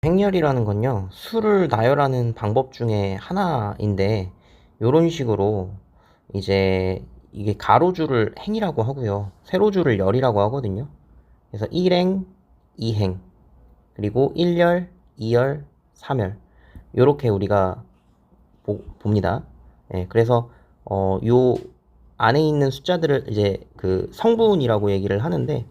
행렬이라는 건요, 수를 나열하는 방법 중에 하나인데, 요런 식으로 이제 이게 가로줄을 행이라고 하고요, 세로줄을 열이라고 하거든요. 그래서 1행, 2행, 그리고 1열, 2열, 3열. 요렇게 우리가 봅니다. 예, 그래서 요 안에 있는 숫자들을 이제 그 성분이라고 얘기를 하는데,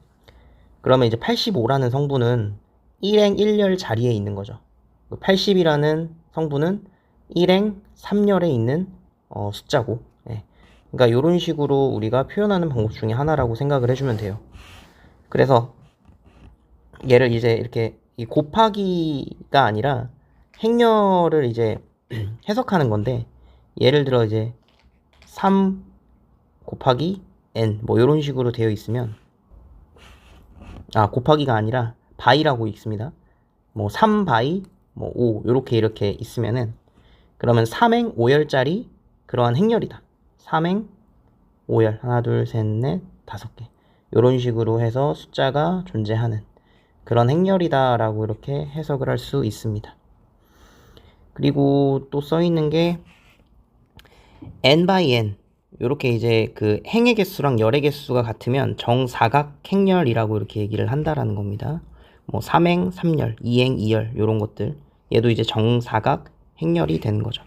그러면 이제 85라는 성분은 1행 1열 자리에 있는 거죠. 80이라는 성분은 1행 3열에 있는 숫자고, 예. 그러니까 이런 식으로 우리가 표현하는 방법 중에 하나라고 생각을 해주면 돼요. 그래서 얘를 이제 이렇게 곱하기가 아니라 행렬을 이제 해석하는 건데, 예를 들어 이제 3 곱하기 n 뭐 이런 식으로 되어 있으면, 곱하기가 아니라 바이라고 있습니다. 뭐 3바이 뭐 5 이렇게 있으면은, 그러면 3행 5열짜리 그러한 행렬이다. 3행 5열 하나 둘 셋 넷 다섯 개 이런 식으로 해서 숫자가 존재하는 그런 행렬이다 라고 이렇게 해석을 할 수 있습니다. 그리고 또 써 있는 게 n by n, 이렇게 이제 그 행의 개수랑 열의 개수가 같으면 정사각 행렬이라고 이렇게 얘기를 한다라는 겁니다. 뭐 3행 3열, 2행 2열 이런 것들, 얘도 이제 정사각 행렬이 되는 거죠.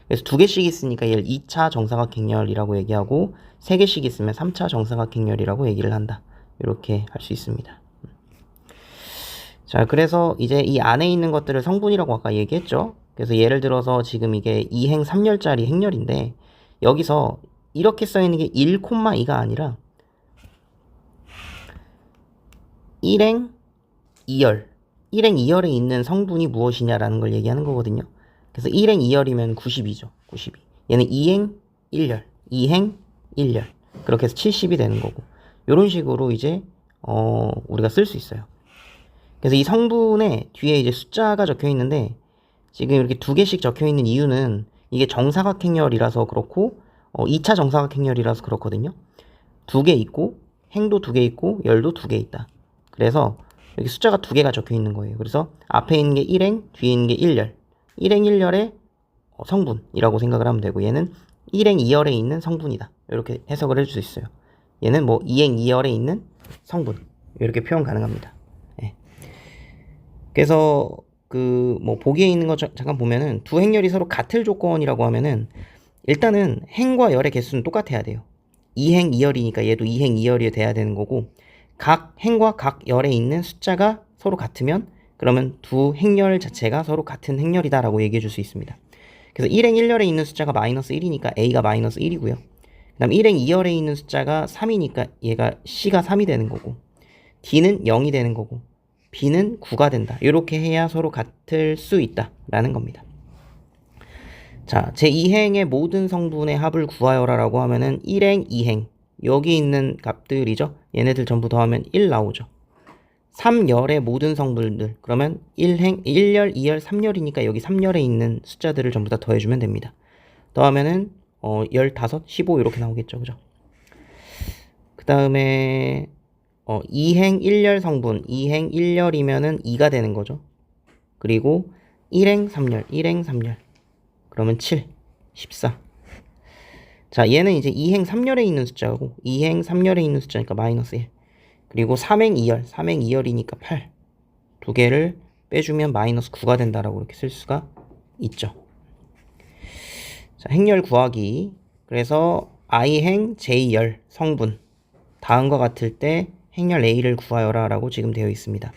그래서 두 개씩 있으니까 얘를 2차 정사각 행렬이라고 얘기하고, 세 개씩 있으면 3차 정사각 행렬이라고 얘기를 한다. 이렇게 할 수 있습니다. 자, 그래서 이제 이 안에 있는 것들을 성분이라고 아까 얘기했죠. 그래서 예를 들어서 지금 이게 2행 3열짜리 행렬인데, 여기서 이렇게 써 있는 게 1,2가 아니라 1행 2열, 1행 2열에 있는 성분이 무엇이냐라는 걸 얘기하는 거거든요. 그래서 1행 2열이면 92죠. 92. 얘는 2행 1열, 2행 1열. 그렇게 해서 70이 되는 거고. 이런 식으로 이제 우리가 쓸 수 있어요. 그래서 이 성분에 뒤에 이제 숫자가 적혀 있는데, 지금 이렇게 두 개씩 적혀 있는 이유는 이게 정사각 행렬이라서 그렇고, 2차 정사각 행렬이라서 그렇거든요. 두 개 있고, 행도 두 개 있고, 열도 두 개 있다. 그래서 여기 숫자가 두 개가 적혀 있는 거예요. 그래서 앞에 있는 게 1행, 뒤에 있는 게 1열. 1행 1열의 성분이라고 생각을 하면 되고, 얘는 1행 2열에 있는 성분이다. 이렇게 해석을 해줄 수 있어요. 얘는 뭐 2행 2열에 있는 성분. 이렇게 표현 가능합니다. 네. 그래서 그 뭐 보기에 있는 거 잠깐 보면은, 두 행렬이 서로 같을 조건이라고 하면은 일단은 행과 열의 개수는 똑같아야 돼요. 2행 2열이니까 얘도 2행 2열이 돼야 되는 거고, 각 행과 각 열에 있는 숫자가 서로 같으면 그러면 두 행렬 자체가 서로 같은 행렬이다 라고 얘기해 줄 수 있습니다. 그래서 1행 1열에 있는 숫자가 마이너스 1이니까 A가 마이너스 1이고요. 그 다음 1행 2열에 있는 숫자가 3이니까 얘가 C가 3이 되는 거고, D는 0이 되는 거고, B는 9가 된다. 이렇게 해야 서로 같을 수 있다 라는 겁니다. 자, 제2행의 모든 성분의 합을 구하여라 라고 하면은 1행, 2행 여기 있는 값들이죠. 얘네들 전부 더하면 1 나오죠. 3열의 모든 성분들, 그러면 1행, 1열, 2열, 3열이니까 여기 3열에 있는 숫자들을 전부 다 더해주면 됩니다. 더하면은 15, 15 이렇게 나오겠죠. 그죠? 그 다음에 2행 1열 성분, 2행 1열이면은 2가 되는 거죠. 그리고 1행 3열, 1행 3열 그러면 7, 14. 자, 얘는 이제 2행 3열에 있는 숫자고, 2행 3열에 있는 숫자니까 마이너스 1. 그리고 3행 2열, 3행 2열이니까 8. 두 개를 빼주면 마이너스 9가 된다라고 이렇게 쓸 수가 있죠. 자, 행렬 구하기. 그래서 i행 j열 성분 다음과 같을 때 행렬 a를 구하여라 라고 지금 되어 있습니다.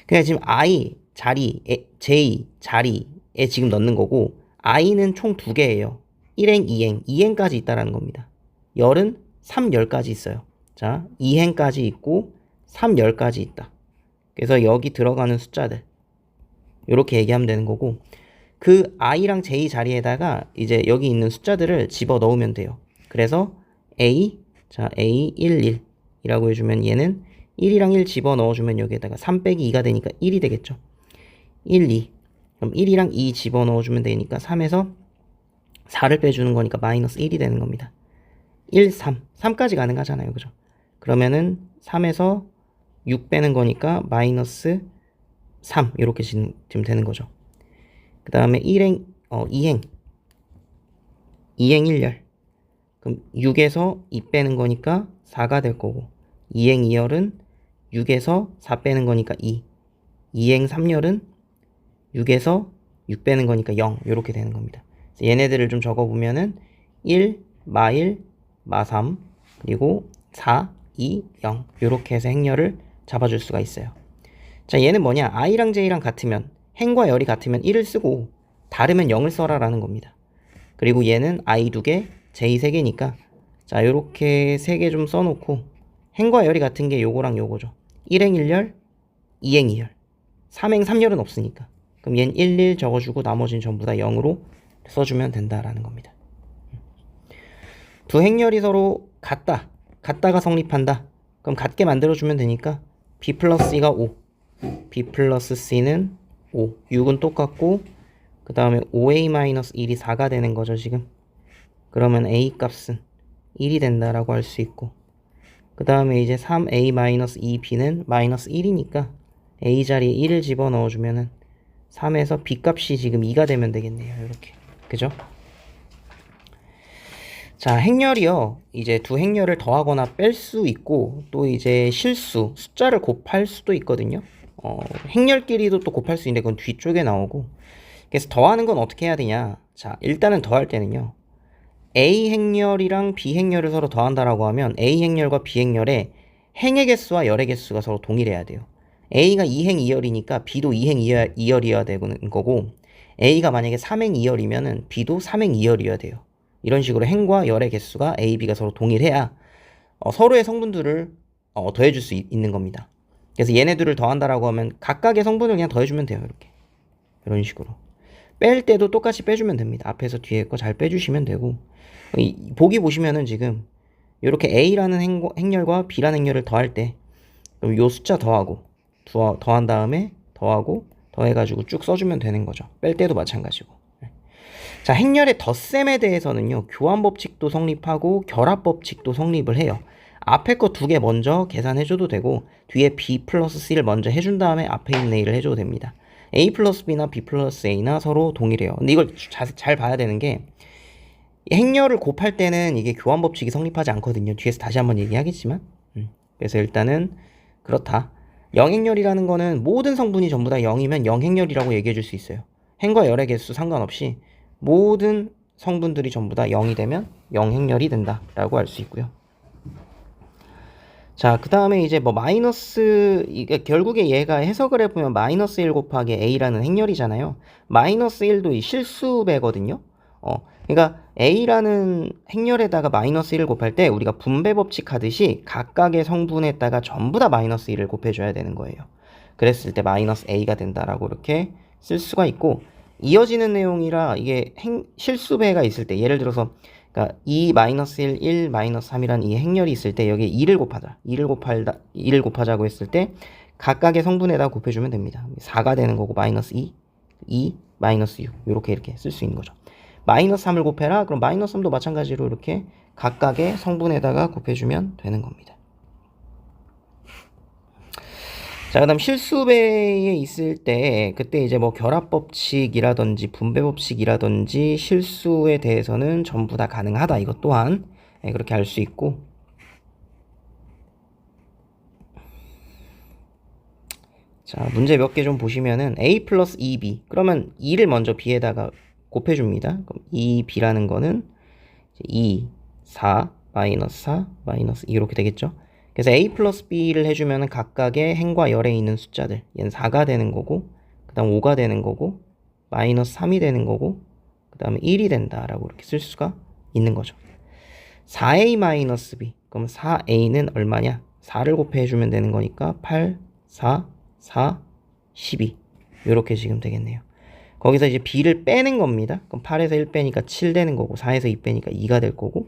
그냥 지금 i 자리, j 자리에 지금 넣는 거고, i는 총 두 개예요. 1행, 2행, 2행까지 있다라는 겁니다. 열은 3열까지 있어요. 자, 2행까지 있고 3열까지 있다. 그래서 여기 들어가는 숫자들 이렇게 얘기하면 되는 거고, 그 i랑 j 자리에다가 이제 여기 있는 숫자들을 집어 넣으면 돼요. 그래서 a, 자 a 1, 1 이라고 해주면 얘는 1이랑 1 집어 넣어주면 여기에다가 3 빼기 2가 되니까 1이 되겠죠. 1, 2. 그럼 1이랑 2 집어 넣어주면 되니까 3에서 4를 빼주는 거니까 마이너스 1이 되는 겁니다. 1, 3. 3까지 가능하잖아요. 그죠? 그러면은 3에서 6 빼는 거니까 마이너스 3 이렇게 지금 되는 거죠. 그 다음에 2행 1열. 그럼 6에서 2 빼는 거니까 4가 될 거고 2행 2열은 6에서 4 빼는 거니까 2. 2행 3열은 6에서 6 빼는 거니까 0 이렇게 되는 겁니다. 얘네들을 좀 적어보면은 1, 마 1, 마 3, 그리고 4, 2, 0 이렇게 해서 행렬을 잡아줄 수가 있어요. 자, 얘는 뭐냐? i랑 j랑 같으면 행과 열이 같으면 1을 쓰고 다르면 0을 써라 라는 겁니다. 그리고 얘는 i 2개, j 3개니까 자, 요렇게 3개 좀 써놓고 행과 열이 같은 게 요거랑 요거죠. 1행 1열, 2행 2열, 3행 3열은 없으니까 그럼 얘는 1, 1 적어주고 나머지는 전부 다 0으로 써주면 된다라는 겁니다. 두 행렬이 서로 같다가 성립한다. 그럼 같게 만들어주면 되니까 b 플러스 c가 5, b 플러스 c는 5, 6은 똑같고 그 다음에 5a-1이 4가 되는 거죠 지금. 그러면 a 값은 1이 된다라고 할 수 있고 그 다음에 이제 3a-2b는 마이너스 1이니까 a 자리에 1을 집어넣어주면은 3에서 b 값이 지금 2가 되면 되겠네요. 이렇게 그죠? 자, 행렬이요. 이제 두 행렬을 더하거나 뺄 수 있고 또 이제 실수, 숫자를 곱할 수도 있거든요. 행렬끼리도 또 곱할 수 있는데 그건 뒤쪽에 나오고 그래서 더하는 건 어떻게 해야 되냐. 자, 일단은 더할 때는요. A 행렬이랑 B 행렬을 서로 더한다라고 하면 A 행렬과 B 행렬의 행의 개수와 열의 개수가 서로 동일해야 돼요. A가 2행 2열이니까 B도 2행 2열이어야 되는 거고 A가 만약에 3행 2열이면은 B도 3행 2열이어야 돼요. 이런 식으로 행과 열의 개수가 A, B가 서로 동일해야 서로의 성분들을 더해줄 수 있는 겁니다. 그래서 얘네들을 더한다라고 하면 각각의 성분을 그냥 더해주면 돼요. 이렇게 이런 식으로 뺄 때도 똑같이 빼주면 됩니다. 앞에서 뒤에 거 잘 빼주시면 되고 보기 보시면은 지금 이렇게 A라는 행렬과 B라는 행렬을 더할 때 요 숫자 더한 다음에 더하고 더해가지고 쭉 써주면 되는 거죠. 뺄 때도 마찬가지고. 자, 행렬의 덧셈에 대해서는요. 교환법칙도 성립하고 결합법칙도 성립을 해요. 앞에 거 두 개 먼저 계산해줘도 되고 뒤에 B 플러스 C를 먼저 해준 다음에 앞에 있는 A를 해줘도 됩니다. A 플러스 B나 B 플러스 A나 서로 동일해요. 근데 이걸 잘 봐야 되는 게 행렬을 곱할 때는 이게 교환법칙이 성립하지 않거든요. 뒤에서 다시 한번 얘기하겠지만 그래서 일단은 그렇다. 0행렬이라는 거는 모든 성분이 전부 다 0이면 0행렬이라고 얘기해 줄 수 있어요. 행과 열의 개수 상관없이 모든 성분들이 전부 다 0이 되면 0행렬이 된다라고 할 수 있고요. 자, 그 다음에 이제 뭐 마이너스, 이게 결국에 얘가 해석을 해보면 마이너스 1 곱하기 A라는 행렬이잖아요. 마이너스 1도 이 실수배거든요. 그러니까 A라는 행렬에다가 마이너스 1을 곱할 때 우리가 분배 법칙 하듯이 각각의 성분에다가 전부 다 마이너스 1을 곱해줘야 되는 거예요. 그랬을 때 마이너스 A가 된다라고 이렇게 쓸 수가 있고 이어지는 내용이라 이게 실수배가 있을 때 예를 들어서 그러니까 2 마이너스 1, 1 마이너스 3이라는 이 행렬이 있을 때 여기에 2를 곱하자. 2를 곱하자고 했을 때 각각의 성분에다 곱해주면 됩니다. 4가 되는 거고 마이너스 2 마이너스 6 이렇게 쓸 수 있는 거죠. 마이너스 3을 곱해라. 그럼 마이너스 3도 마찬가지로 이렇게 각각의 성분에다가 곱해주면 되는 겁니다. 자, 그 다음 실수배에 있을 때 그때 이제 뭐 결합법칙이라든지 분배법칙이라든지 실수에 대해서는 전부 다 가능하다. 이것 또한 그렇게 알 수 있고 자, 문제 몇 개 좀 보시면은 A 플러스 2B 그러면 2를 먼저 B에다가 곱해줍니다. 그럼 2B라는 거는 2, 4, 마이너스 4, 마이너스 2 이렇게 되겠죠. 그래서 A 플러스 B를 해주면 각각의 행과 열에 있는 숫자들 얘는 4가 되는 거고 그 다음 5가 되는 거고 마이너스 3이 되는 거고 그 다음에 1이 된다라고 이렇게 쓸 수가 있는 거죠. 4A 마이너스 B 그럼 4A는 얼마냐? 4를 곱해주면 되는 거니까 8, 4, 4, 12 이렇게 지금 되겠네요. 거기서 이제 B를 빼는 겁니다. 그럼 8에서 1 빼니까 7 되는 거고 4에서 2 빼니까 2가 될 거고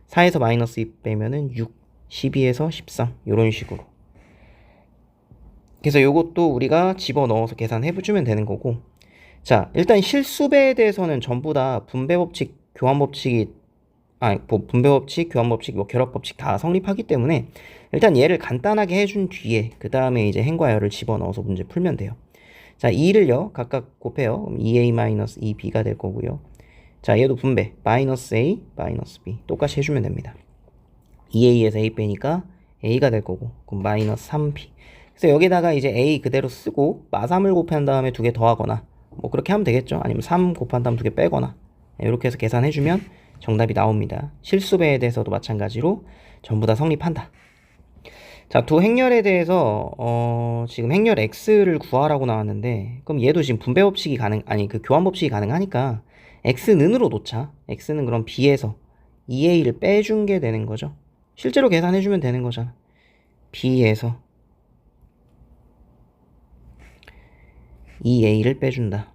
4에서 마이너스 2 빼면은 6 12에서 13 이런 식으로. 그래서 이것도 우리가 집어넣어서 계산해주면 되는 거고 자, 일단 실수배에 대해서는 전부 다 분배법칙, 교환법칙이 분배법칙, 교환법칙, 뭐 결합법칙 다 성립하기 때문에 일단 얘를 간단하게 해준 뒤에 그 다음에 이제 행과 열을 집어넣어서 문제 풀면 돼요. 자, 2를요 각각 곱해요. 그럼 2a-2b가 될 거고요. 자, 얘도 분배 마이너스 a 마이너스 b 똑같이 해주면 됩니다. 2a에서 a 빼니까 a가 될 거고, 그럼 마이너스 3b. 그래서 여기다가 이제 a 그대로 쓰고 마3을 곱한 다음에 두 개 더하거나 뭐 그렇게 하면 되겠죠. 아니면 3 곱한 다음 두 개 빼거나 이렇게 해서 계산해주면 정답이 나옵니다. 실수배에 대해서도 마찬가지로 전부 다 성립한다. 자, 두 행렬에 대해서 지금 행렬 x를 구하라고 나왔는데, 그럼 얘도 지금 분배 법칙이 그 교환 법칙이 가능하니까 x는으로 놓자. x는 그럼 b에서 2a를 빼준 게 되는 거죠. 실제로 계산해주면 되는 거잖아. b에서 2a를 빼준다.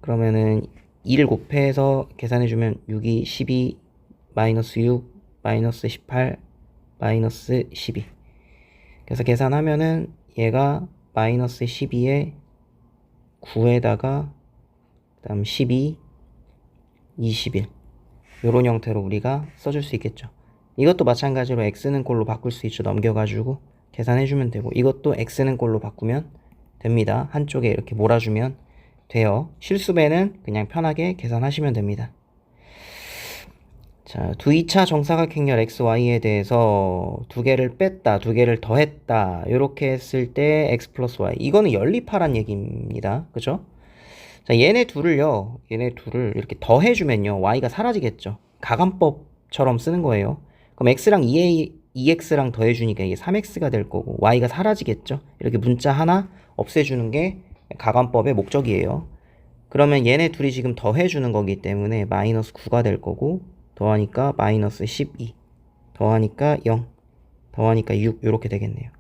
그러면은 2를 곱해서 계산해주면 6이 12 마이너스 6 마이너스 18 마이너스 12. 그래서 계산하면은 얘가 마이너스 12에 9에다가 그 다음 12 21 요런 형태로 우리가 써줄 수 있겠죠. 이것도 마찬가지로 x는 꼴로 바꿀 수 있죠. 넘겨가지고 계산해주면 되고, 이것도 x는 꼴로 바꾸면 됩니다. 한쪽에 이렇게 몰아주면 돼요. 실수배는 그냥 편하게 계산하시면 됩니다. 자, 두 2차 정사각행렬 XY에 대해서 두 개를 뺐다, 두 개를 더했다 이렇게 했을 때 X 플러스 Y, 이거는 연립하란 얘기입니다. 그죠? 자, 얘네 둘을 이렇게 더해주면요 Y가 사라지겠죠. 가감법처럼 쓰는 거예요. 그럼 X랑 2X랑 더해주니까 이게 3X가 될 거고 Y가 사라지겠죠. 이렇게 문자 하나 없애주는 게 가감법의 목적이에요. 그러면 얘네 둘이 지금 더해주는 거기 때문에 마이너스 9가 될 거고, 더하니까 마이너스 12, 더하니까 0, 더하니까 6 이렇게 되겠네요.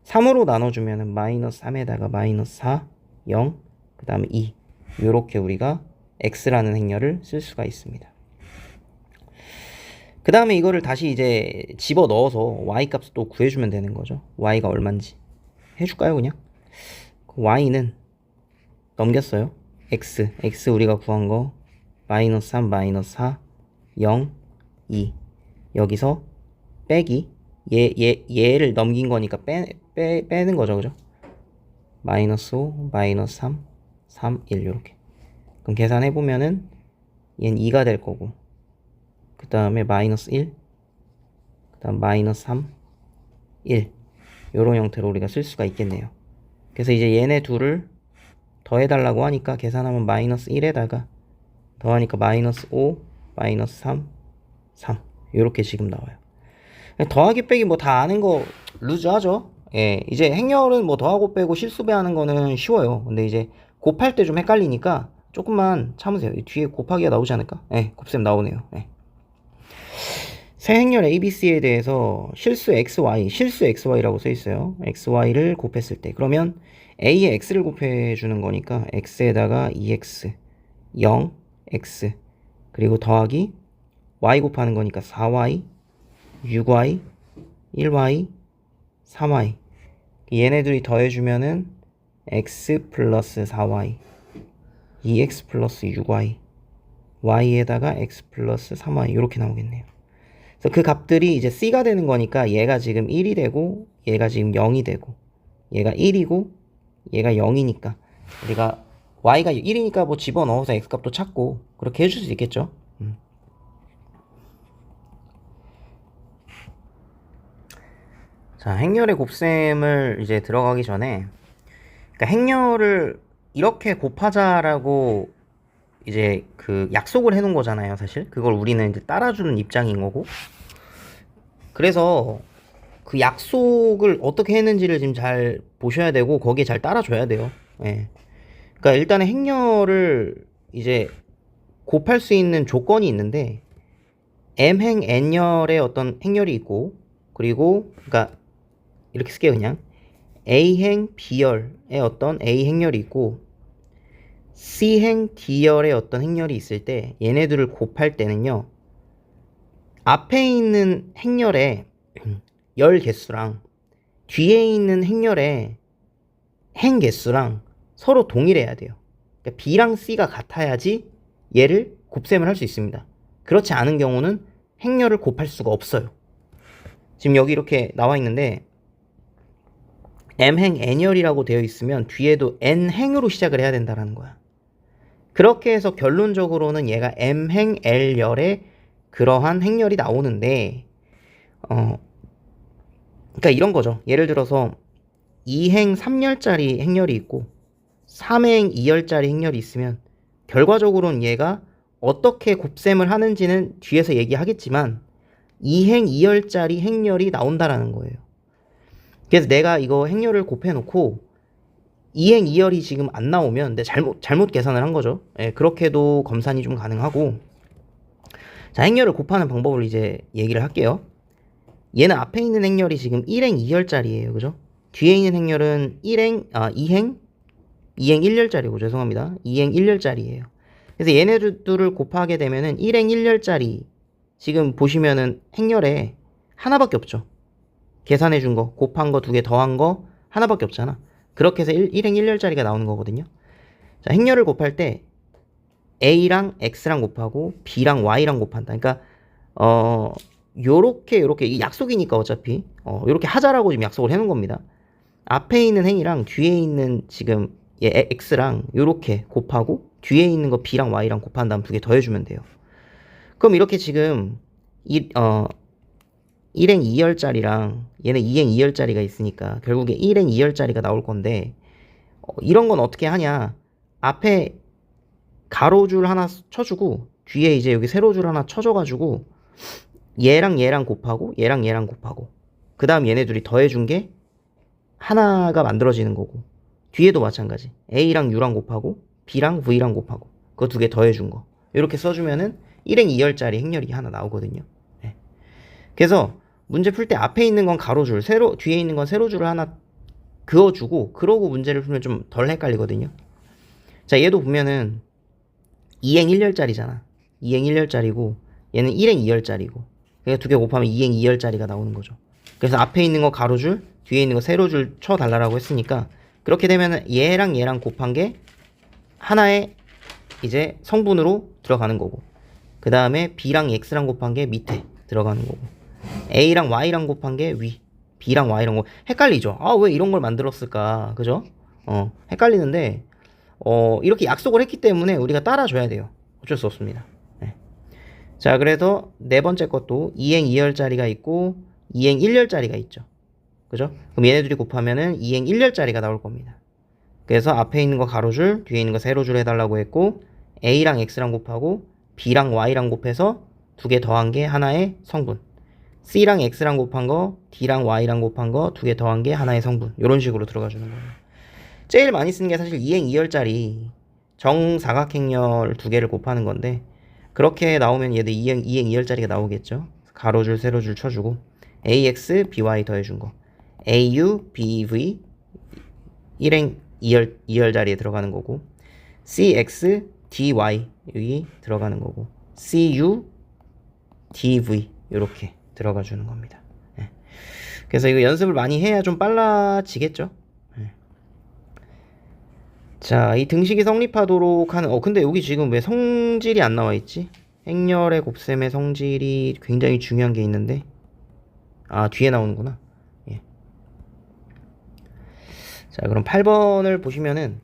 3으로 나눠주면 마이너스 3에다가 마이너스 4, 0, 그 다음에 2 이렇게 우리가 x라는 행렬을 쓸 수가 있습니다. 그 다음에 이거를 다시 이제 집어넣어서 y 값을 또 구해주면 되는 거죠. y가 얼만지 해줄까요 그냥? y는 넘겼어요. x 우리가 구한 거 마이너스 3 마이너스 4 0 2 여기서 빼기 얘를 넘긴 거니까 빼는 거죠. 그죠? 마이너스 5 마이너스 3 3 1 요렇게. 그럼 계산해 보면은 얘는 2가 될 거고, 그 다음에 마이너스 1, 그 다음 마이너스 3 1 요런 형태로 우리가 쓸 수가 있겠네요. 그래서 이제 얘네 둘을 더해달라고 하니까 계산하면 마이너스 1에다가 더하니까 마이너스 5 마이너스 3 3 요렇게 지금 나와요. 더하기 빼기 뭐 다 아는 거 루즈하죠. 예, 이제 행렬은 뭐 더하고 빼고 실수배 하는 거는 쉬워요. 근데 이제 곱할 때 좀 헷갈리니까 조금만 참으세요. 뒤에 곱하기가 나오지 않을까? 예, 곱셈 나오네요. 예. 세 행렬 ABC에 대해서 실수 XY라고 써 있어요. XY를 곱했을 때, 그러면 A에 X를 곱해주는 거니까 X에다가 2X 0 X 그리고 더하기 Y 곱하는 거니까 4Y 6Y 1Y 3Y, 얘네들이 더해주면은 X 플러스 4Y 2X 플러스 6Y Y에다가 X 플러스 3Y 이렇게 나오겠네요. 그래서 그 값들이 이제 C가 되는 거니까 얘가 지금 1이 되고 얘가 지금 0이 되고 얘가 1이고 얘가 0이니까 우리가 Y가 1이니까 뭐 집어넣어서 X값도 찾고 그렇게 해줄 수 있겠죠. 자, 행렬의 곱셈을 이제 들어가기 전에, 그러니까 행렬을 이렇게 곱하자라고 이제 그 약속을 해놓은 거잖아요. 사실 그걸 우리는 이제 따라주는 입장인 거고, 그래서 그 약속을 어떻게 했는지를 지금 잘 보셔야 되고 거기에 잘 따라줘야 돼요. 예. 그러니까 일단은 행렬을 이제 곱할 수 있는 조건이 있는데, m행 n열의 어떤 행렬이 있고, 그리고 그러니까 이렇게 쓸게요. 그냥 a행 b열의 어떤 a 행렬이 있고 c행 d열의 어떤 행렬이 있을 때 얘네들을 곱할 때는요, 앞에 있는 행렬의 열 개수랑 뒤에 있는 행렬의 행 개수랑 서로 동일해야 돼요. 그러니까 b랑 c가 같아야지 얘를 곱셈을 할 수 있습니다. 그렇지 않은 경우는 행렬을 곱할 수가 없어요. 지금 여기 이렇게 나와 있는데 m행 n열이라고 되어 있으면 뒤에도 n행으로 시작을 해야 된다라는 거야. 그렇게 해서 결론적으로는 얘가 m행 l열의 그러한 행렬이 나오는데 그러니까 이런 거죠. 예를 들어서 2행 3열짜리 행렬이 있고 3행 2열짜리 행렬이 있으면 결과적으로는 얘가 어떻게 곱셈을 하는지는 뒤에서 얘기하겠지만 2행 2열짜리 행렬이 나온다라는 거예요. 그래서 내가 이거 행렬을 곱해놓고 2행 2열이 지금 안 나오면 내가 잘못 계산을 한 거죠. 예, 그렇게도 검산이 좀 가능하고. 자, 행렬을 곱하는 방법을 이제 얘기를 할게요. 얘는 앞에 있는 행렬이 지금 1행 2열짜리예요. 그죠? 뒤에 있는 행렬은 2행 1열짜리고 죄송합니다. 2행 1열짜리예요. 그래서 얘네들을 곱하게 되면은 1행 1열짜리 지금 보시면은 행렬에 하나밖에 없죠. 계산해 준 거, 곱한 거, 두 개 더한 거 하나밖에 없잖아. 그렇게 해서 1행 1열짜리가 나오는 거거든요. 자, 행렬을 곱할 때 A랑 X랑 곱하고 B랑 Y랑 곱한다. 그러니까 요렇게 이게 약속이니까 어차피 요렇게 하자라고 지금 약속을 해놓은 겁니다. 앞에 있는 행이랑 뒤에 있는 지금 얘 X랑 요렇게 곱하고 뒤에 있는 거 B랑 Y랑 곱한 다음 두 개 더해주면 돼요. 그럼 이렇게 지금 1행 2열짜리랑 얘는 2행 2열짜리가 있으니까 결국에 1행 2열짜리가 나올 건데 이런 건 어떻게 하냐. 앞에 가로줄 하나 쳐주고 뒤에 이제 여기 세로줄 하나 쳐줘가지고 얘랑 얘랑 곱하고 얘랑 얘랑 곱하고 그 다음 얘네 둘이 더해준 게 하나가 만들어지는 거고 뒤에도 마찬가지 A랑 U랑 곱하고 B랑 V랑 곱하고 그거 두 개 더해준 거 이렇게 써주면은 1행 2열짜리 행렬이 하나 나오거든요. 네. 그래서 문제 풀 때 앞에 있는 건 가로줄 뒤에 있는 건 세로줄을 하나 그어주고 그러고 문제를 풀면 좀 덜 헷갈리거든요. 자, 얘도 보면은 2행 1열짜리잖아. 2행 1열짜리고 얘는 1행 2열짜리고 그러니까 두 개 곱하면 2행 2열짜리가 나오는 거죠. 그래서 앞에 있는 거 가로줄 뒤에 있는 거 세로줄 쳐달라고 했으니까 그렇게 되면 얘랑 얘랑 곱한 게 하나의 이제 성분으로 들어가는 거고 그 다음에 B랑 X랑 곱한 게 밑에 들어가는 거고 A랑 Y랑 곱한 게 위 B랑 Y랑 헷갈리죠. 아, 왜 이런 걸 만들었을까. 그죠? 헷갈리는데 이렇게 약속을 했기 때문에 우리가 따라줘야 돼요. 어쩔 수 없습니다. 네. 자, 그래서 네 번째 것도 2행 2열짜리가 있고 2행 1열짜리가 있죠. 그죠? 그럼 얘네들이 곱하면은 2행 1열짜리가 나올 겁니다. 그래서 앞에 있는 거 가로줄, 뒤에 있는 거 세로줄 해달라고 했고 A랑 X랑 곱하고 B랑 Y랑 곱해서 두 개 더한 게 하나의 성분. C랑 X랑 곱한 거, D랑 Y랑 곱한 거 두 개 더한 게 하나의 성분. 이런 식으로 들어가 주는 거예요. 제일 많이 쓰는 게 사실 2행 2열짜리 정사각행렬 두 개를 곱하는 건데 그렇게 나오면 얘도 2행 2열짜리가 나오겠죠. 가로줄 세로줄 쳐주고 AX, BY 더해준 거 AU, BV 1행 2열 자리에 들어가는 거고 CX, DY 여기 들어가는 거고 CU, DV 이렇게 들어가 주는 겁니다. 네. 그래서 이거 연습을 많이 해야 좀 빨라지겠죠. 네. 자, 이 등식이 성립하도록 하는 근데 여기 지금 왜 성질이 안 나와 있지? 행렬의 곱셈의 성질이 굉장히 중요한 게 있는데 뒤에 나오는구나. 예. 자, 그럼 8번을 보시면은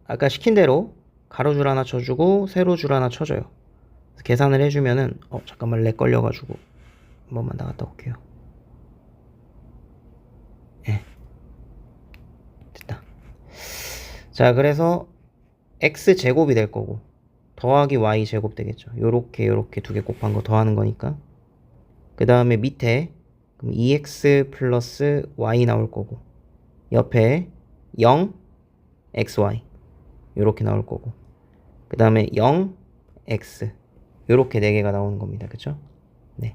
아까 시킨 대로 가로줄 하나 쳐주고 세로줄 하나 쳐줘요. 계산을 해주면은 잠깐만 렉 걸려가지고 한 번만 나갔다 올게요. 예. 됐다. 자, 그래서 x제곱이 될 거고 더하기 y제곱 되겠죠. 요렇게 두 개 곱한 거 더하는 거니까. 그 다음에 밑에 그럼 2x 플러스 y 나올 거고 옆에 0 xy 요렇게 나올 거고 그 다음에 0 x 요렇게 4개가 나오는 겁니다. 그쵸? 네.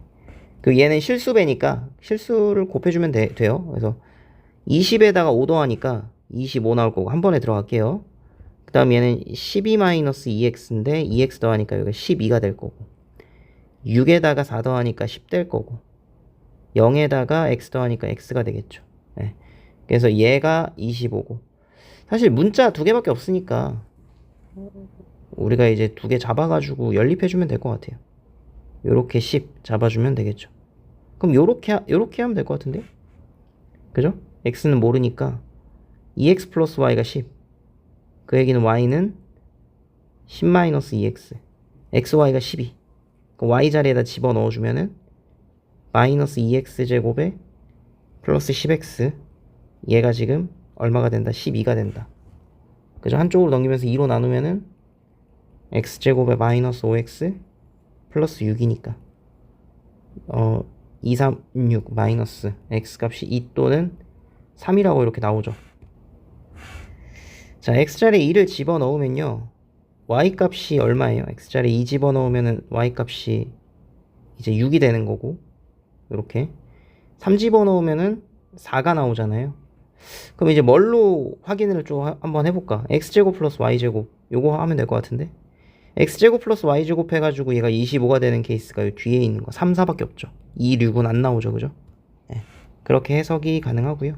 그 얘는 실수배니까 실수를 곱해주면 돼요. 그래서 20에다가 5 더하니까 25 나올 거고 한 번에 들어갈게요. 그 다음 얘는 12-2x인데 2x 더하니까 여기가 12가 될 거고 6에다가 4 더하니까 10 될 거고 0에다가 x 더하니까 x가 되겠죠. 네. 그래서 얘가 25고 사실 문자 두 개밖에 없으니까 우리가 이제 두 개 잡아가지고 연립해주면 될 것 같아요. 요렇게 10 잡아주면 되겠죠. 그럼 요렇게 하면 될 것 같은데? 그죠? x는 모르니까 2x 플러스 y가 10. 그 얘기는 y는 10 마이너스 2x. xy가 12. 그 y 자리에다 집어넣어주면은 마이너스 2x 제곱에 플러스 10x. 얘가 지금 얼마가 된다? 12가 된다. 그죠? 한쪽으로 넘기면서 2로 나누면은 x제곱에 마이너스 5x 플러스 6이니까 2, 3, 6 마이너스 x값이 2 또는 3이라고 이렇게 나오죠. 자, x자리에 2를 집어넣으면요, y값이 얼마예요? x자리에 2 집어넣으면은 y값이 이제 6이 되는 거고, 이렇게 3 집어넣으면은 4가 나오잖아요. 그럼 이제 뭘로 확인을 좀 한번 해볼까? x제곱 플러스 y제곱 요거 하면 될 것 같은데, x제곱 플러스 y제곱 해가지고 얘가 25가 되는 케이스가 요 뒤에 있는 거 3, 4밖에 없죠. 2, 6은 안 나오죠. 그죠? 네. 그렇게 해석이 가능하고요.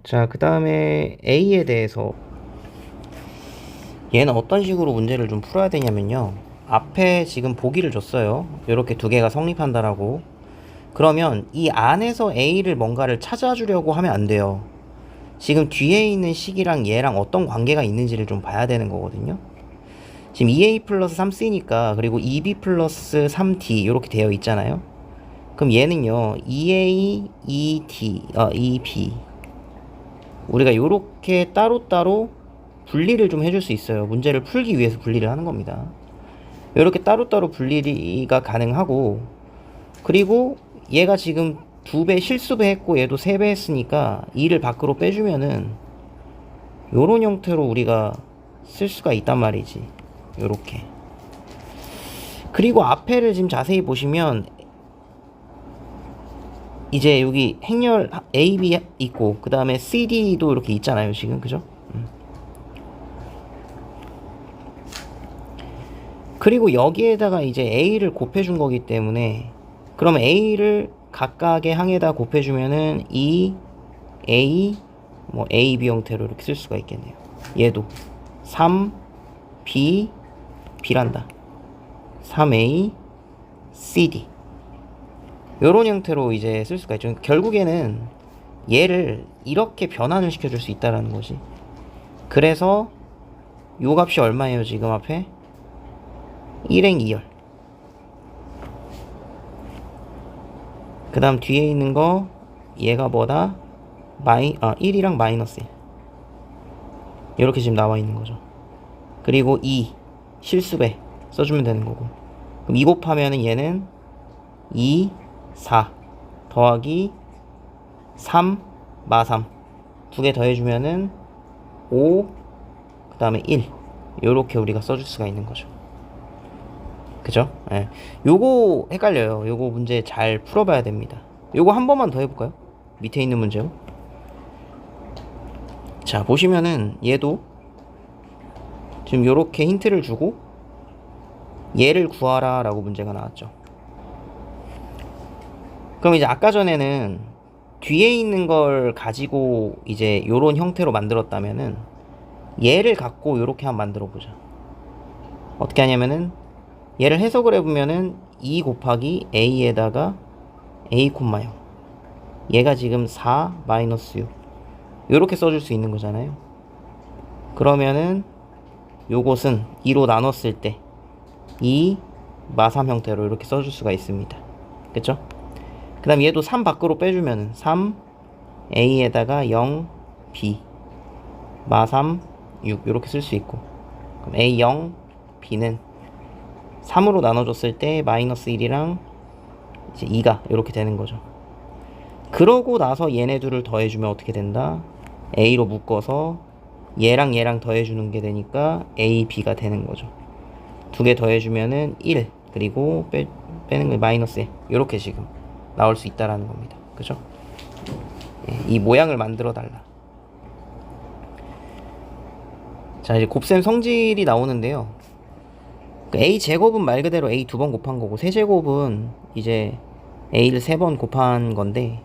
자, 그 다음에 a에 대해서 얘는 어떤 식으로 문제를 좀 풀어야 되냐면요, 앞에 지금 보기를 줬어요. 이렇게 두 개가 성립한다라고. 그러면 이 안에서 a를 뭔가를 찾아주려고 하면 안 돼요. 지금 뒤에 있는 식이랑 얘랑 어떤 관계가 있는지를 좀 봐야 되는 거거든요. 지금 2a 플러스 3c니까, 그리고 2b 플러스 3d 이렇게 되어 있잖아요. 그럼 얘는요 2a, 2d, 2b 우리가 이렇게 따로따로 분리를 좀 해줄 수 있어요. 문제를 풀기 위해서 분리를 하는 겁니다. 이렇게 따로따로 분리가 가능하고, 그리고 얘가 지금 2배 실수배 했고 얘도 3배 했으니까 2를 밖으로 빼주면은 요런 형태로 우리가 쓸 수가 있단 말이지. 요렇게. 그리고 앞에를 지금 자세히 보시면 이제 여기 행렬 A, B 있고 그 다음에 C, D도 이렇게 있잖아요 지금. 그죠? 그리고 여기에다가 이제 A를 곱해준 거기 때문에, 그러면 A를 각각의 항에다 곱해주면은 이 A, 뭐 A, B 형태로 이렇게 쓸 수가 있겠네요. 얘도 3, B, B란다. 3A, CD 요런 형태로 이제 쓸 수가 있죠. 결국에는 얘를 이렇게 변환을 시켜줄 수 있다라는 거지. 그래서 요 값이 얼마예요 지금 앞에? 1행 2열. 그 다음 뒤에 있는 거 얘가 뭐다? 1이랑 마이너스 1 이렇게 지금 나와 있는 거죠. 그리고 2 실수배 써주면 되는 거고, 그럼 2 곱하면은 얘는 2, 4 더하기 3, 마3 두 개 더해주면은 5, 그 다음에 1 요렇게 우리가 써줄 수가 있는 거죠. 그죠? 예. 요거 헷갈려요. 요거 문제 잘 풀어봐야 됩니다. 요거 한 번만 더 해볼까요? 밑에 있는 문제요. 자, 보시면은 얘도 지금 요렇게 힌트를 주고 얘를 구하라 라고 문제가 나왔죠. 그럼 이제 아까 전에는 뒤에 있는 걸 가지고 이제 요런 형태로 만들었다면은 얘를 갖고 요렇게 한번 만들어 보자. 어떻게 하냐면은 얘를 해석을 해보면은 2 곱하기 a에다가 a, 0 얘가 지금 4 마이너스 6 요렇게 써줄 수 있는 거잖아요. 그러면은 요것은 2로 나눴을 때 2, 마3 형태로 이렇게 써줄 수가 있습니다. 그쵸? 그 다음 얘도 3 밖으로 빼주면은 3 a에다가 0 b 마3 6 요렇게 쓸 수 있고, 그럼 a 0 b는 3으로 나눠줬을 때 마이너스 1이랑 이제 2가 이렇게 되는 거죠. 그러고 나서 얘네 둘을 더해주면 어떻게 된다? a로 묶어서 얘랑 얘랑 더해주는 게 되니까 a, b가 되는 거죠. 두 개 더해주면은 1, 그리고 빼는 게 마이너스 1 이렇게 지금 나올 수 있다라는 겁니다. 그죠? 예, 이 모양을 만들어 달라. 자, 이제 곱셈 성질이 나오는데요. a 제곱은 말 그대로 a 2번 곱한 거고, 세제곱은 이제 a를 3번 곱한 건데,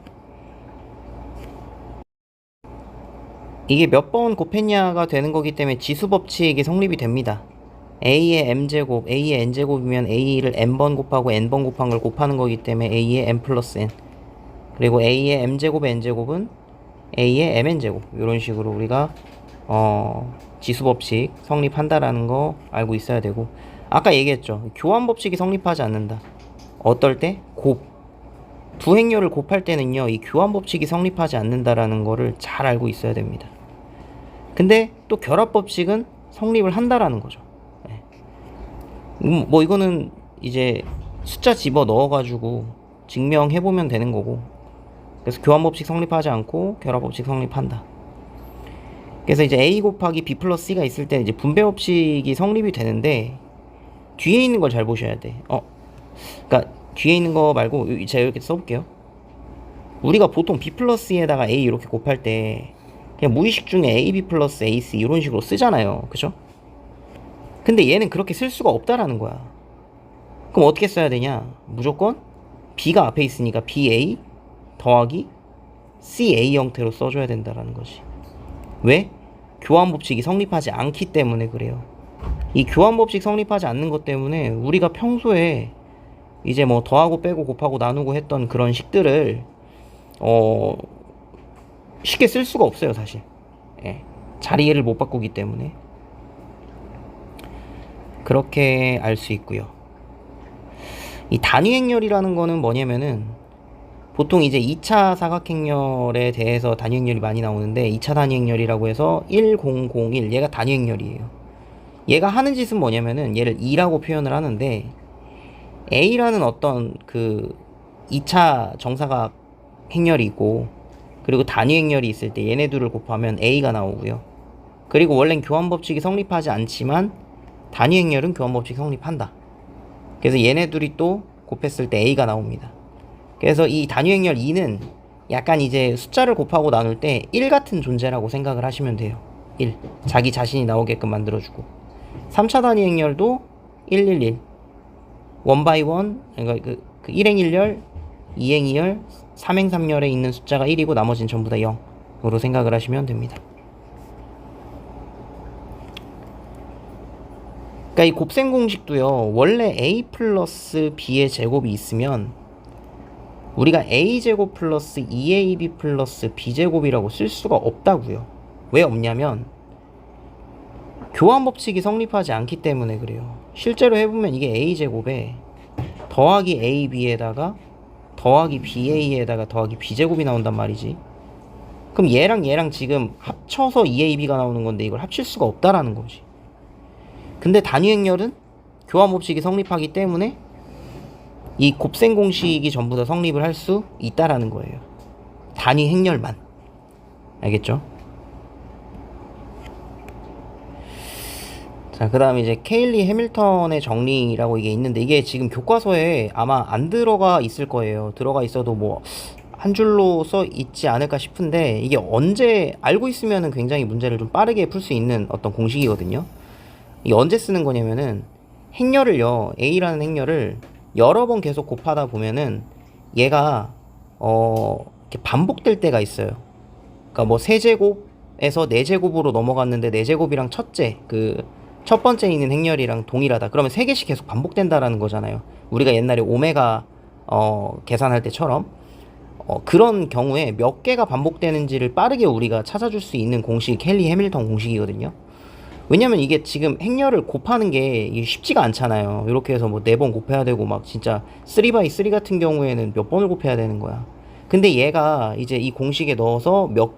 이게 몇 번 곱했냐가 되는 거기 때문에 지수 법칙이 성립이 됩니다. a의 m제곱, a의 n제곱이면 a를 n번 곱하고 n번 곱한 걸 곱하는 거기 때문에 a의 n 플러스 n, 그 그리고 a의 m제곱의 n제곱은 a의 mn제곱. 이런 식으로 우리가 지수법칙 성립한다라는 거 알고 있어야 되고, 아까 얘기했죠. 교환법칙이 성립하지 않는다. 어떨 때? 두 행렬을 곱할 때는요, 이 교환법칙이 성립하지 않는다라는 거를 잘 알고 있어야 됩니다. 근데 또 결합법칙은 성립을 한다라는 거죠. 뭐 이거는 이제 숫자 집어 넣어가지고 증명해보면 되는 거고, 그래서 교환법칙 성립하지 않고 결합법칙 성립한다. 그래서 이제 a 곱하기 b 플러스 c가 있을 때 이제 분배법칙이 성립이 되는데, 뒤에 있는 걸 잘 보셔야 돼. 그러니까 뒤에 있는 거 말고 제가 이렇게 써볼게요. 우리가 보통 b 플러스에다가 a 이렇게 곱할 때 그냥 무의식 중에 ab 플러스 ac 이런 식으로 쓰잖아요. 그죠? 근데 얘는 그렇게 쓸 수가 없다라는 거야. 그럼 어떻게 써야 되냐? 무조건 b가 앞에 있으니까 ba 더하기 ca 형태로 써줘야 된다라는 거지. 왜? 교환법칙이 성립하지 않기 때문에 그래요. 이 교환법칙 성립하지 않는 것 때문에 우리가 평소에 이제 뭐 더하고 빼고 곱하고 나누고 했던 그런 식들을 쉽게 쓸 수가 없어요, 사실. 자리를 못 바꾸기 때문에. 그렇게 알 수 있고요. 이 단위행렬이라는 거는 뭐냐면은, 보통 이제 2차 사각행렬에 대해서 단위행렬이 많이 나오는데, 2차 단위행렬이라고 해서 1001, 얘가 단위행렬이에요. 얘가 하는 짓은 뭐냐면은, 얘를 2라고 표현을 하는데, A라는 어떤 그 2차 정사각 행렬이 있고, 그리고 단위 행렬이 있을 때 얘네 둘을 곱하면 A가 나오고요. 그리고 원래는 교환법칙이 성립하지 않지만 단위 행렬은 교환법칙이 성립한다. 그래서 얘네 둘이 또 곱했을 때 A가 나옵니다. 그래서 이 단위 행렬 2는 약간 이제 숫자를 곱하고 나눌 때 1 같은 존재라고 생각을 하시면 돼요. 1. 자기 자신이 나오게끔 만들어주고. 3차 단위 행렬도 111. 원 바이 원, 그러니까 그 1행 1열, 2행 2열, 3행 3열에 있는 숫자가 1이고 나머지는 전부 다 0으로 생각을 하시면 됩니다. 그러니까 이 곱셈 공식도요, 원래 a 플러스 b의 제곱이 있으면 우리가 a제곱 플러스 2ab 플러스 b제곱이라고 쓸 수가 없다고요. 왜 없냐면 교환법칙이 성립하지 않기 때문에 그래요. 실제로 해보면 이게 a제곱에 더하기 ab에다가 더하기 ba에다가 더하기 b제곱이 나온단 말이지. 그럼 얘랑 얘랑 지금 합쳐서 2ab가 나오는 건데 이걸 합칠 수가 없다라는 거지. 근데 단위행렬은 교환법칙이 성립하기 때문에 이 곱셈 공식이 전부 다 성립을 할 수 있다라는 거예요. 단위행렬만. 알겠죠? 자, 그 다음에 이제 케일리 해밀턴의 정리라고 이게 있는데, 이게 지금 교과서에 아마 안 들어가 있을 거예요. 들어가 있어도 뭐 한 줄로 써 있지 않을까 싶은데, 이게 언제 알고 있으면은 굉장히 문제를 좀 빠르게 풀 수 있는 어떤 공식이거든요. 이게 언제 쓰는 거냐면은, 행렬을요, A라는 행렬을 여러 번 계속 곱하다 보면은 얘가 이렇게 반복될 때가 있어요. 그러니까 뭐 세제곱에서 네제곱으로 넘어갔는데 네제곱이랑 첫 번째 있는 행렬이랑 동일하다. 그러면 3개씩 계속 반복된다라는 거잖아요. 우리가 옛날에 오메가 계산할 때처럼 그런 경우에 몇 개가 반복되는지를 빠르게 우리가 찾아줄 수 있는 공식이 켈리 해밀턴 공식이거든요. 왜냐면 이게 지금 행렬을 곱하는 게 쉽지가 않잖아요. 이렇게 해서 뭐 4번 곱해야 되고 막 진짜 3x3 같은 경우에는 몇 번을 곱해야 되는 거야. 근데 얘가 이제 이 공식에 넣어서 몇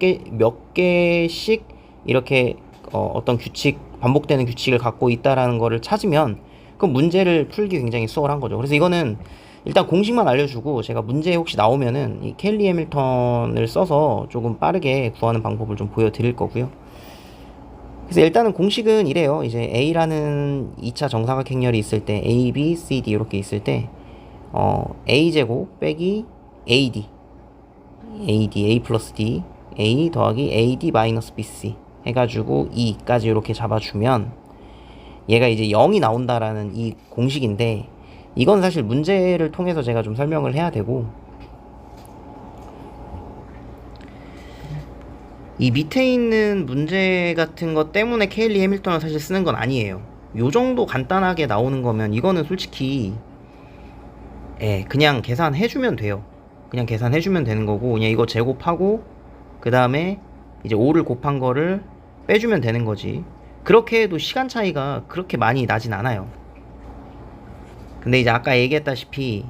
개씩 이렇게 어떤 규칙, 반복되는 규칙을 갖고 있다라는 거를 찾으면 그 문제를 풀기 굉장히 수월한 거죠. 그래서 이거는 일단 공식만 알려주고, 제가 문제 혹시 나오면은 이 켈리 해밀턴을 써서 조금 빠르게 구하는 방법을 좀 보여드릴 거고요. 그래서 일단은 공식은 이래요. 이제 A라는 2차 정사각 행렬이 있을 때, A, B, C, D 이렇게 있을 때 A제곱 빼기 AD, A 플러스 D, A 더하기 AD 마이너스 BC 해가지고 2까지 이렇게 잡아주면 얘가 이제 0이 나온다라는 이 공식인데, 이건 사실 문제를 통해서 제가 좀 설명을 해야 되고, 이 밑에 있는 문제 같은 것 때문에 케일리 해밀턴을 사실 쓰는 건 아니에요. 요 정도 간단하게 나오는 거면 이거는 솔직히 그냥 계산해주면 돼요. 그냥 계산해주면 되는 거고, 그냥 이거 제곱하고 그 다음에 이제 5를 곱한 거를 빼주면 되는 거지. 그렇게 해도 시간 차이가 그렇게 많이 나진 않아요. 근데 이제 아까 얘기했다시피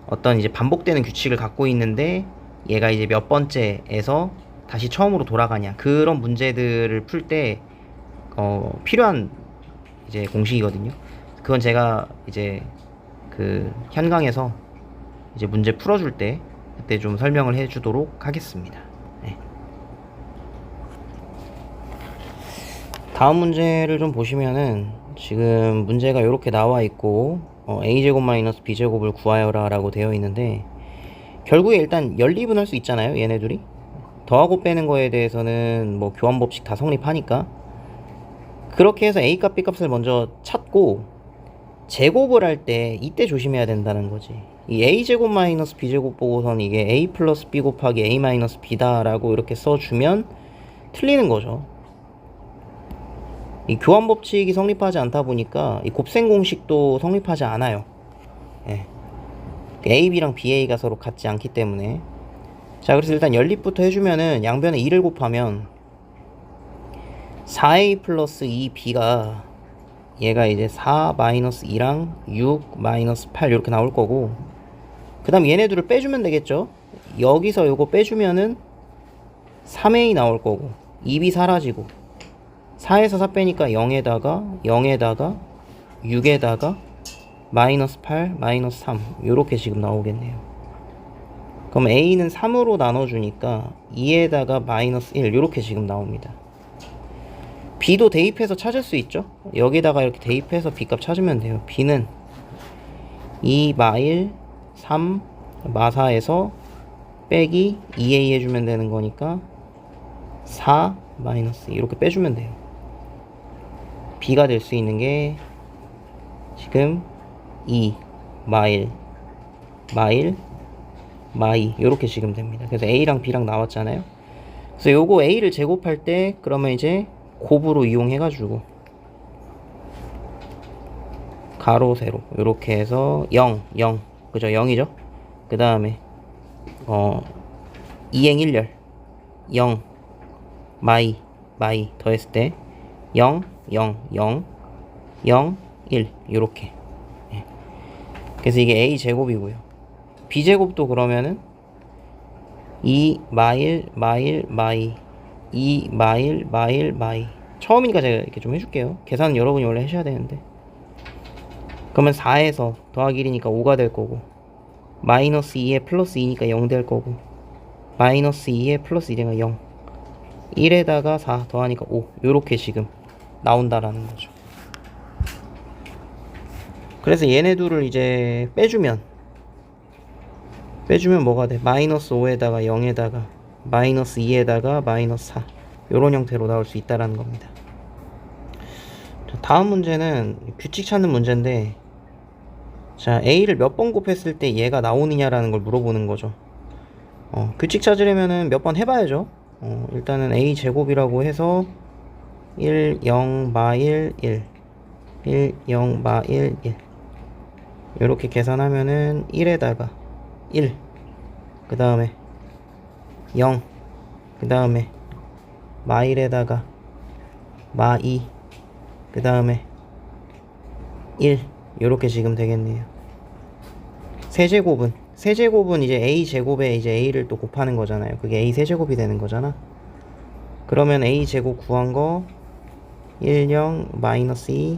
어떤 이제 반복되는 규칙을 갖고 있는데 얘가 이제 몇 번째에서 다시 처음으로 돌아가냐, 그런 문제들을 풀 때 필요한 이제 공식이거든요. 그건 제가 이제 그 현강에서 이제 문제 풀어줄 때 그때 좀 설명을 해주도록 하겠습니다. 네. 다음 문제를 좀 보시면은 지금 문제가 이렇게 나와 있고 a제곱 마이너스 b제곱을 구하여라 라고 되어 있는데, 결국에 일단 연립은 할 수 있잖아요, 얘네 둘이. 더하고 빼는 거에 대해서는 뭐 교환 법칙 다 성립하니까. 그렇게 해서 a 값 b 값을 먼저 찾고 제곱을 할 때 이때 조심해야 된다는 거지. 이 a제곱 마이너스 b제곱 보고선 이게 a 플러스 b 곱하기 a 마이너스 b다 라고 이렇게 써주면 틀리는 거죠. 이 교환 법칙이 성립하지 않다 보니까 이 곱셈 공식도 성립하지 않아요. 예. a, b랑 ba가 서로 같지 않기 때문에. 자, 그래서 일단 연립부터 해주면은 양변에 2를 곱하면 4a 플러스 2b가 얘가 이제 4 마이너스 2랑 6 마이너스 8 이렇게 나올 거고, 그 다음 얘네들을 빼주면 되겠죠. 여기서 요거 빼주면은 3a 나올 거고 2b 사라지고 4에서 4 빼니까 0에다가 6에다가 마이너스 8 마이너스 3 요렇게 지금 나오겠네요. 그럼 a는 3으로 나눠주니까 2에다가 마이너스 1 요렇게 지금 나옵니다. b도 대입해서 찾을 수 있죠. 여기다가 이렇게 대입해서 b값 찾으면 돼요. b는 2 마일 3 마사에서 빼기 2a 해주면 되는 거니까 4 마이너스 이렇게 빼주면 돼요. b가 될 수 있는 게 지금 2 마일 요렇게 지금 됩니다. 그래서 a랑 b랑 나왔잖아요. 그래서 요거 a를 제곱할 때 그러면 이제 곱으로 이용해가지고 가로 세로 요렇게 해서 0 그죠, 0이죠. 그 다음에 2행 1열 0 마이 더했을 때 0 1 요렇게. 예. 그래서 이게 a 제곱이고요. b 제곱도 그러면은 2 마일 2 마일 처음이니까 제가 이렇게 좀 해줄게요. 계산은 여러분이 원래 하셔야 되는데. 그러면 4에서 더하기 1이니까 5가 될 거고, 마이너스 2에 플러스 2니까 0 될 거고, 마이너스 2에 플러스 2니까 0, 1에다가 4 더하니까 5 요렇게 지금 나온다라는 거죠. 그래서 얘네 둘을 이제 빼주면 뭐가 돼? 마이너스 5에다가 0에다가 마이너스 2에다가 마이너스 4 요런 형태로 나올 수 있다라는 겁니다. 자, 다음 문제는 규칙 찾는 문제인데, 자, a를 몇 번 곱했을 때 얘가 나오느냐라는 걸 물어보는 거죠. 규칙 찾으려면은 몇 번 해봐야죠. 일단은 a 제곱이라고 해서 1 0 마일 1 마일 1 요렇게 계산하면은 1에다가 1 그 다음에 0 그 다음에 마일에다가 마2 그 다음에 1 요렇게 지금 되겠네요. 세제곱은 이제 a 제곱에 이제 a를 또 곱하는 거잖아요. 그게 a 세제곱이 되는 거잖아. 그러면 a 제곱 구한 거 1 0 마이너스 2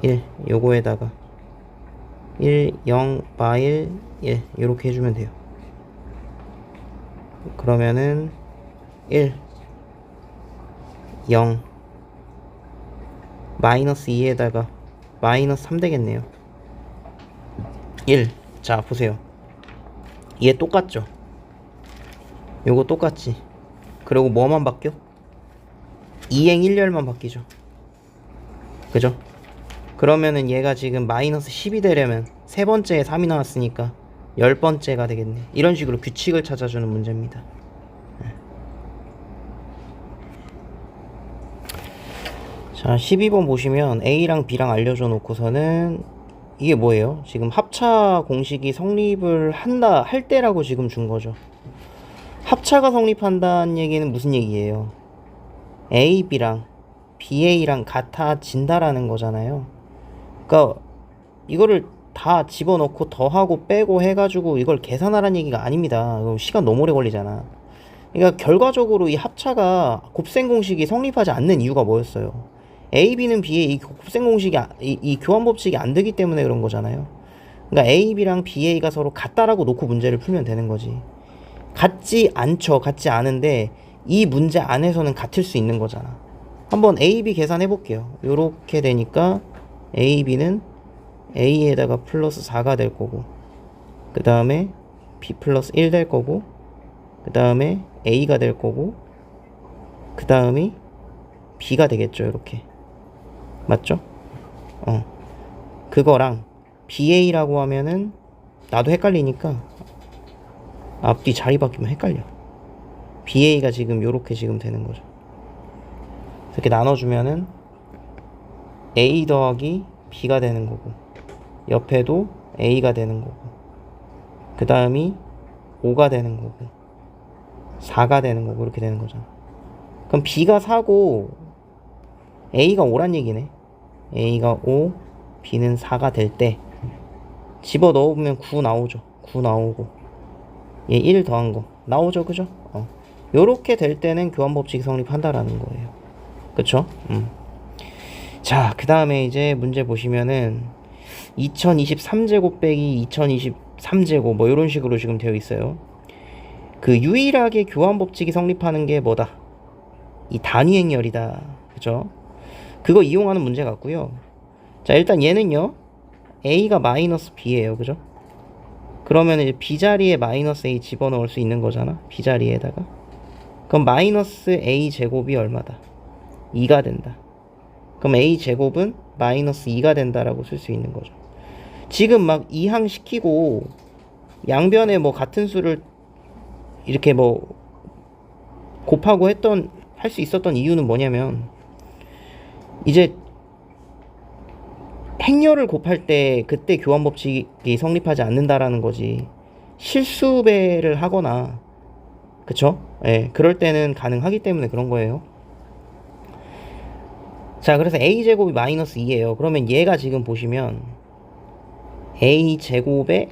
1 요거에다가 1 0 마일 1 요렇게 해주면 돼요. 그러면은 1 0 마이너스 2에다가 마이너스 3 되겠네요. 1 자 보세요. 얘 똑같죠? 요거 똑같지? 그리고 뭐만 바뀌어? 2행 1열만 바뀌죠. 그죠? 그러면은 얘가 지금 마이너스 10이 되려면 세 번째에 3이 나왔으니까 10번째가 되겠네. 이런 식으로 규칙을 찾아주는 문제입니다. 자, 12번 보시면 A랑 B랑 알려줘 놓고서는 이게 뭐예요? 지금 합차 공식이 성립을 할 때라고 지금 준 거죠. 합차가 성립한다는 얘기는 무슨 얘기예요? AB랑 BA랑 같아진다라는 거잖아요. 그러니까 이거를 다 집어넣고 더하고 빼고 해가지고 이걸 계산하라는 얘기가 아닙니다. 시간 너무 오래 걸리잖아. 그러니까 결과적으로 이 합차가 곱셈 공식이 성립하지 않는 이유가 뭐였어요? A, B는 B의 이 곱셈 공식이 이 교환 법칙이 안 되기 때문에 그런 거잖아요. 그러니까 A, B랑 B, A가 서로 같다라고 놓고 문제를 풀면 되는 거지. 같지 않죠. 같지 않은데 이 문제 안에서는 같을 수 있는 거잖아. 한번 A, B 계산해 볼게요. 요렇게 되니까 A, B는 A에다가 플러스 4가 될 거고, 그 다음에 B 플러스 1 될 거고, 그 다음에 A가 될 거고, 그 다음이 B가 되겠죠. 이렇게 맞죠? 그거랑 BA라고 하면은 나도 헷갈리니까 앞뒤 자리 바뀌면 헷갈려. BA가 지금 요렇게 지금 되는 거죠. 이렇게 나눠주면은 A 더하기 B가 되는 거고, 옆에도 A가 되는 거고, 그 다음이 5가 되는 거고, 4가 되는 거고, 이렇게 되는 거잖아. 그럼 B가 4고 A가 5란 얘기네. A가 5, B는 4가 될 때 집어 넣으면 9 나오죠. 9 나오고 얘 1 더한 거 나오죠. 그죠? 요렇게 될 때는 교환법칙이 성립한다라는 거예요. 그쵸? 자, 그 다음에 이제 문제 보시면은 2023제곱 빼기 2023제곱 뭐 이런 식으로 지금 되어 있어요. 그 유일하게 교환법칙이 성립하는 게 뭐다? 이 단위행렬이다. 그죠? 그거 이용하는 문제 같고요. 자, 일단 얘는요, A가 마이너스 B예요. 그죠? 그러면 이제 B자리에 마이너스 A 집어넣을 수 있는 거잖아. B자리에다가. 그럼 마이너스 A 제곱이 얼마다? 2가 된다. 그럼 A 제곱은 마이너스 2가 된다라고 쓸 수 있는 거죠. 지금 막 이항시키고 양변에 뭐 같은 수를 이렇게 뭐 곱하고 할 수 있었던 이유는 뭐냐면, 이제 행렬을 곱할 때 그때 교환법칙이 성립하지 않는다라는 거지. 실수배를 하거나, 그쵸? 예, 그럴 때는 가능하기 때문에 그런 거예요. 자, 그래서 A제곱이 마이너스 2예요. 그러면 얘가 지금 보시면 A제곱에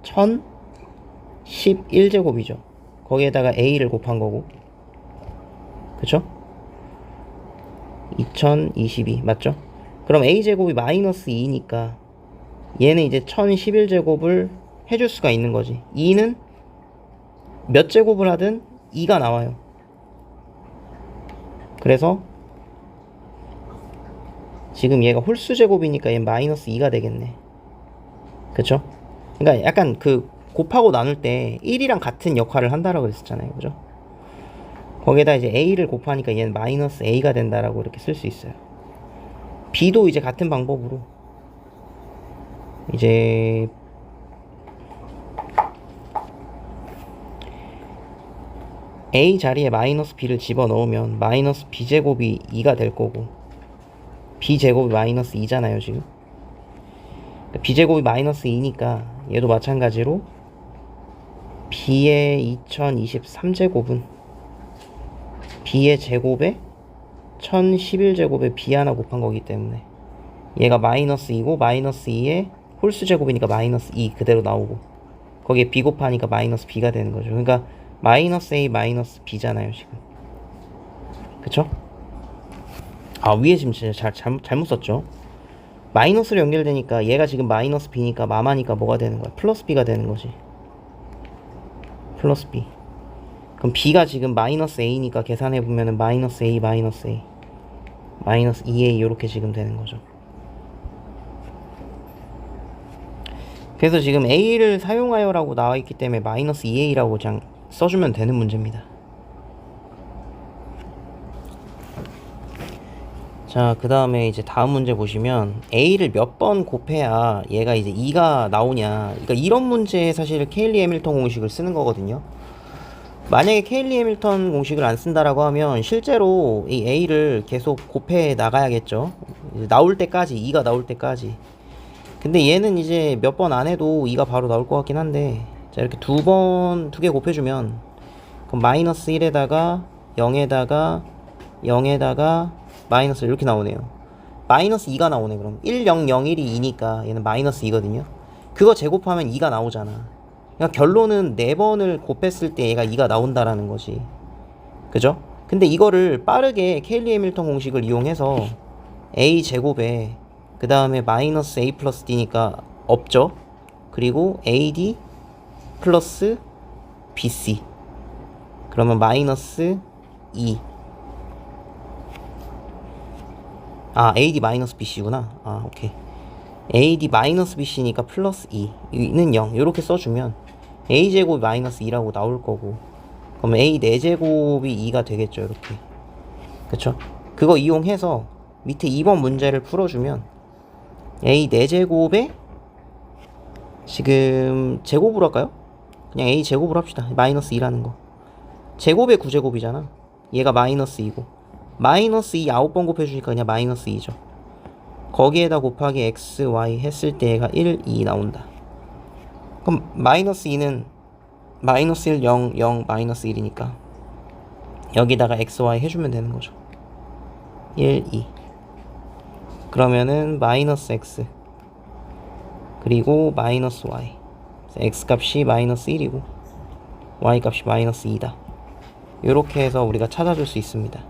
1011제곱이죠. 거기에다가 A를 곱한 거고, 그쵸? 2022 맞죠? 그럼 A제곱이 마이너스 2니까 얘는 이제 1011제곱을 해줄 수가 있는 거지. 2는 몇 제곱을 하든 2가 나와요. 그래서 지금 얘가 홀수 제곱이니까 얘 마이너스 2가 되겠네. 그쵸? 그러니까 약간 그 곱하고 나눌 때 1이랑 같은 역할을 한다라고 그랬었잖아요. 그죠? 거기에다 이제 A를 곱하니까 얘는 마이너스 A가 된다라고 이렇게 쓸 수 있어요. B도 이제 같은 방법으로 이제 A 자리에 마이너스 B를 집어넣으면 마이너스 B제곱이 2가 될 거고, B제곱이 마이너스 2잖아요 지금. B제곱이 마이너스 2니까 얘도 마찬가지로 B의 2023제곱은 B의 제곱에 1011제곱에 B 하나 곱한 거기 때문에 얘가 마이너스 2고, 마이너스 2에 홀수 제곱이니까 마이너스 2 그대로 나오고, 거기에 B 곱하니까 마이너스 B가 되는 거죠. 그러니까 마이너스 A 마이너스 B잖아요 지금. 그쵸? 아, 위에 지금 진짜 잘못 썼죠. 마이너스로 연결되니까 얘가 지금 마이너스 B니까 마마니까 뭐가 되는 거야? 플러스 B가 되는 거지. 플러스 B. 그럼 B가 지금 마이너스 A니까 계산해보면은 마이너스 A 마이너스 A 마이너스 2A 요렇게 지금 되는 거죠. 그래서 지금 A를 사용하여 라고 나와있기 때문에 마이너스 2A라고 그냥 써주면 되는 문제입니다. 자, 그 다음에 이제 다음 문제 보시면 A를 몇 번 곱해야 얘가 이제 2가 나오냐. 그러니까 이런 문제에 사실 케일리 해밀턴 공식을 쓰는 거거든요. 만약에 케일리 해밀턴 공식을 안 쓴다라고 하면 실제로 이 A를 계속 곱해 나가야겠죠. 나올 때까지, 2가 나올 때까지. 근데 얘는 이제 몇 번 안 해도 2가 바로 나올 것 같긴 한데, 자, 이렇게 두 개 곱해주면, 그럼 마이너스 1에다가 0에다가 0에다가 마이너스 이렇게 나오네요. 마이너스 2가 나오네. 그럼 1, 0, 0, 1이 2니까 얘는 마이너스 2거든요. 그거 제곱하면 2가 나오잖아. 그러니까 결론은 4번을 곱했을 때 얘가 2가 나온다라는 거지. 그죠? 근데 이거를 빠르게 케일리 해밀턴 공식을 이용해서 a 제곱에 그 다음에 마이너스 a 플러스 d니까 없죠. 그리고 ad 플러스 bc 그러면 마이너스 2. 아, AD 마이너스 BC구나. 아, 오케이. AD 마이너스 BC니까 플러스 2는 0. 이렇게 써주면 A제곱이 마이너스 2라고 나올 거고, 그럼 A 4제곱이 2가 되겠죠. 이렇게. 그쵸? 그거 이용해서 밑에 2번 문제를 풀어주면 A 4제곱에 지금 제곱으로 할까요? 그냥 A 제곱으로 합시다. 마이너스 2라는 거. 제곱의 9제곱이잖아. 얘가 마이너스 2고 마이너스 2 9번 곱해주니까 그냥 마이너스 2죠. 거기에다 곱하기 x, y 했을 때 얘가 1, 2 나온다. 그럼 마이너스 2는 마이너스 1, 0, 0, 마이너스 1이니까 여기다가 x, y 해주면 되는 거죠. 1, 2 그러면은 마이너스 x 그리고 마이너스 y, x 값이 마이너스 1이고 y 값이 마이너스 2다. 이렇게 해서 우리가 찾아줄 수 있습니다.